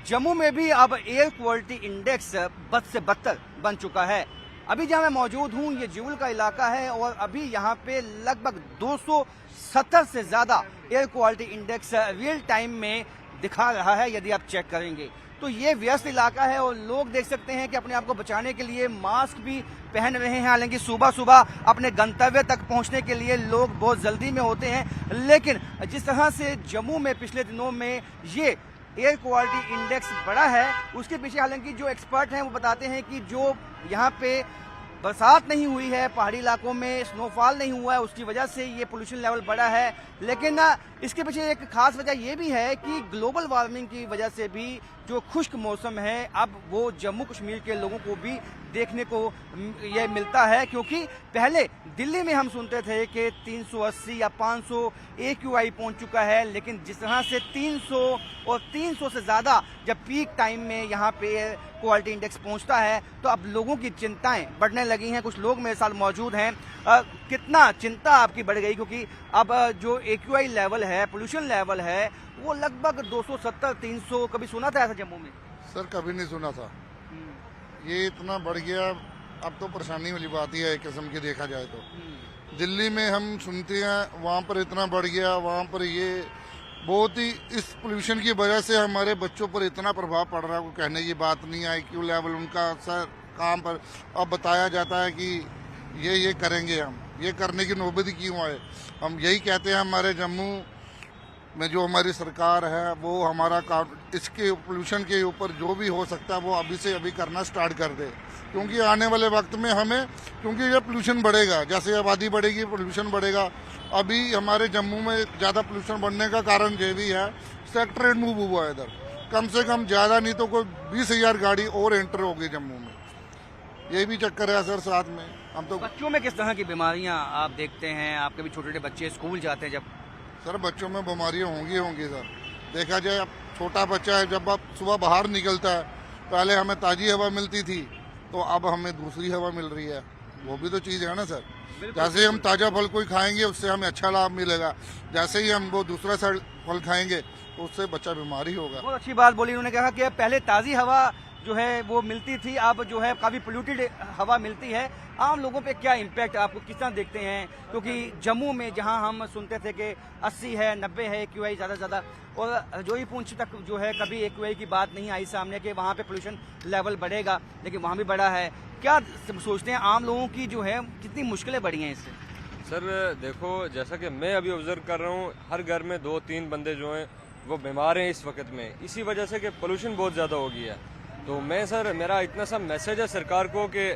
जम्मू में भी अब एयर क्वालिटी इंडेक्स बद से बदतर बन चुका है। अभी जहां मैं मौजूद हूं ये जिवल का इलाका है और अभी यहां पे लगभग 270 से ज्यादा air quality index real time में दिखा रहा है। यदि आप चेक करेंगे तो ये व्यस्त इलाका है और लोग देख सकते हैं कि अपने आप को बचाने के लिए मास्क भी पहन रहे हैं। हालांकि सुबह सुबह अपने गंतव्य तक पहुंचने के लिए लोग बहुत जल्दी में होते हैं, लेकिन जिस तरह से जम्मू में पिछले दिनों में ये एयर क्वालिटी इंडेक्स बढ़ा है उसके पीछे हालांकि जो एक्सपर्ट हैं वो बताते हैं कि जो यहाँ पे बरसात नहीं हुई है, पहाड़ी इलाकों में स्नोफॉल नहीं हुआ है, उसकी वजह से ये पोल्यूशन लेवल बढ़ा है। लेकिन इसके पीछे एक खास वजह ये भी है कि ग्लोबल वार्मिंग की वजह से भी जो खुश्क मौसम है अब वो जम्मू कश्मीर के लोगों को भी देखने को ये मिलता है। क्योंकि पहले दिल्ली में हम सुनते थे कि 380 या 500 AQI पहुंच चुका है, लेकिन जिस तरह से 300 और 300 से ज़्यादा जब पीक टाइम में यहाँ पे क्वालिटी इंडेक्स पहुंचता है तो अब लोगों की चिंताएं बढ़ने लगी हैं। कुछ लोग मेरे साथ मौजूद हैं। कितना चिंता आपकी बढ़ गई क्योंकि अब जो AQI लेवल है, पोल्यूशन लेवल है, वो लगभग 270-300 कभी सुना था ऐसा जम्मू में? सर कभी नहीं सुना था। ये इतना बढ़ गया, अब तो परेशानी वाली बात ही है एक किस्म की देखा जाए तो। दिल्ली में हम सुनते हैं वहाँ पर इतना बढ़ गया, वहाँ पर ये बहुत ही इस पोल्यूशन की वजह से हमारे बच्चों पर इतना प्रभाव पड़ रहा है, वो कहने की बात नहीं है। IQ लेवल उनका सर काम पर अब बताया जाता है कि ये करेंगे, हम ये करने की नौबत क्यों आए। हम यही कहते हैं हमारे जम्मू में जो हमारी सरकार है वो हमारा इसके पोल्यूशन के ऊपर जो भी हो सकता है वो अभी से अभी करना स्टार्ट कर दे। क्योंकि आने वाले वक्त में हमें, क्योंकि ये पोल्यूशन बढ़ेगा, जैसे आबादी बढ़ेगी पोल्यूशन बढ़ेगा। अभी हमारे जम्मू में ज़्यादा पोल्यूशन बढ़ने का कारण ये भी है सेक्टर मूव हुआ है इधर, कम से कम ज़्यादा नहीं तो कोई 20,000 गाड़ी और एंटर होगी जम्मू में। ये भी चक्कर है सर। साथ में हम तो बच्चों में किस तरह की बीमारियां आप देखते हैं? आपके भी छोटे छोटे बच्चे स्कूल जाते हैं जब। सर बच्चों में बीमारियां होंगी सर। देखा जाए अब छोटा बच्चा है, जब आप सुबह बाहर निकलता है, पहले हमें ताज़ी हवा मिलती थी तो अब हमें दूसरी हवा मिल रही है। वो भी तो चीज़ है ना सर। जैसे ही हम ताज़ा फल कोई खाएंगे उससे हमें अच्छा लाभ मिलेगा, जैसे ही हम वो दूसरा फल खाएंगे तो उससे बच्चा बीमारी होगा। बहुत अच्छी बात बोली उन्होंने, कहा कि पहले ताज़ी हवा जो है वो मिलती थी, अब जो है काफ़ी पोल्यूटेड हवा मिलती है। आम लोगों पे क्या इम्पैक्ट आपको किस तरह देखते हैं? क्योंकि जम्मू में जहां हम सुनते थे कि 80 है, 90 है AQI ज़्यादा से ज़्यादा, और जोई पूंछ तक जो है कभी AQI की बात नहीं आई सामने कि वहाँ पे पोल्यूशन लेवल बढ़ेगा, लेकिन वहाँ भी बढ़ा है। क्या सोचते हैं आम लोगों की जो है कितनी मुश्किलें बढ़ी हैं इससे? सर देखो, जैसा कि मैं अभी ऑब्जर्व कर रहा हूँ, हर घर में 2-3 बंदे जो हैं वो बीमार हैं इस वक्त में, इसी वजह से कि पोल्यूशन बहुत ज़्यादा हो गया है। तो मैं सर, मेरा इतना सा मैसेज है सरकार को कि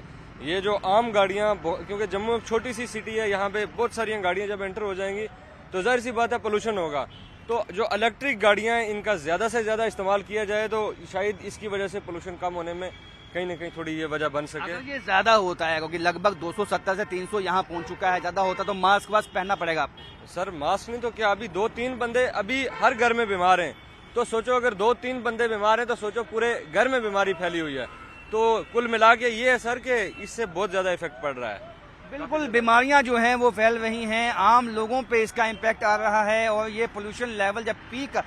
ये जो आम गाड़ियाँ, क्योंकि जम्मू एक छोटी सी सिटी है, यहाँ पे बहुत सारी गाड़ियाँ जब एंटर हो जाएंगी तो जाहिर सी बात है पोल्यूशन होगा। तो जो इलेक्ट्रिक गाड़ियाँ हैं इनका ज़्यादा से ज़्यादा इस्तेमाल किया जाए तो शायद इसकी वजह से पोल्यूशन कम होने में कहीं ना कहीं थोड़ी ये वजह बन सके। अगर ये ज़्यादा होता है क्योंकि लगभग 270 से 300 यहाँ पहुँच चुका है, ज़्यादा होता तो मास्क वास्क पहनना पड़ेगा आपको। सर मास्क नहीं तो क्या, अभी 2-3 बंदे अभी हर घर में बीमार हैं, तो सोचो अगर 2-3 बंदे बीमार हैं तो सोचो पूरे घर में बीमारी फैली हुई है। तो कुल मिला के ये है सर कि इससे बहुत ज़्यादा इफेक्ट पड़ रहा है। बिल्कुल, बीमारियां जो हैं वो फैल रही हैं, आम लोगों पे इसका इम्पैक्ट आ रहा है। और ये पोल्यूशन लेवल जब पीक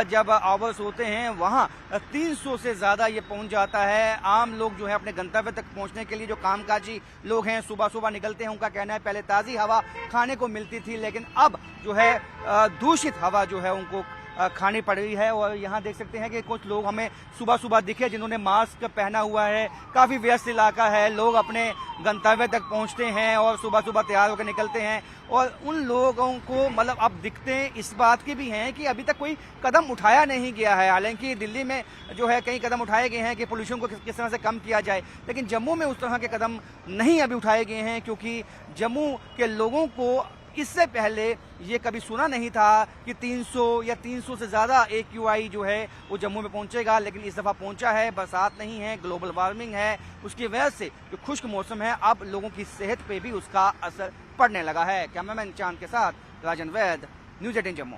जब आवर्स होते हैं वहाँ 300 से ज़्यादा ये पहुँच जाता है। आम लोग जो है अपने गंतव्य तक पहुँचने के लिए जो कामकाजी लोग हैं सुबह सुबह निकलते हैं, उनका कहना है पहले ताज़ी हवा खाने को मिलती थी, लेकिन अब जो है दूषित हवा जो है उनको खानी पड़ रही है। और यहाँ देख सकते हैं कि कुछ लोग हमें सुबह सुबह दिखे जिन्होंने मास्क पहना हुआ है। काफ़ी व्यस्त इलाका है, लोग अपने गंतव्य तक पहुँचते हैं और सुबह सुबह तैयार होकर निकलते हैं। और उन लोगों को मतलब अब दिखते इस बात की भी हैं कि अभी तक कोई कदम उठाया नहीं गया है। हालांकि दिल्ली में जो है कई कदम उठाए गए हैं कि पोल्यूशन को किस तरह से कम किया जाए, लेकिन जम्मू में उस तरह के कदम नहीं अभी उठाए गए हैं। क्योंकि जम्मू के लोगों को इससे पहले ये कभी सुना नहीं था कि 300 या 300 से ज़्यादा AQI जो है वो जम्मू में पहुंचेगा, लेकिन इस दफ़ा पहुंचा है। बरसात नहीं है, ग्लोबल वार्मिंग है, उसकी वजह से जो खुश्क मौसम है अब लोगों की सेहत पे भी उसका असर पड़ने लगा है। कैमरामैन चांद के साथ राजन वैद, न्यूज़ 18 जम्मू।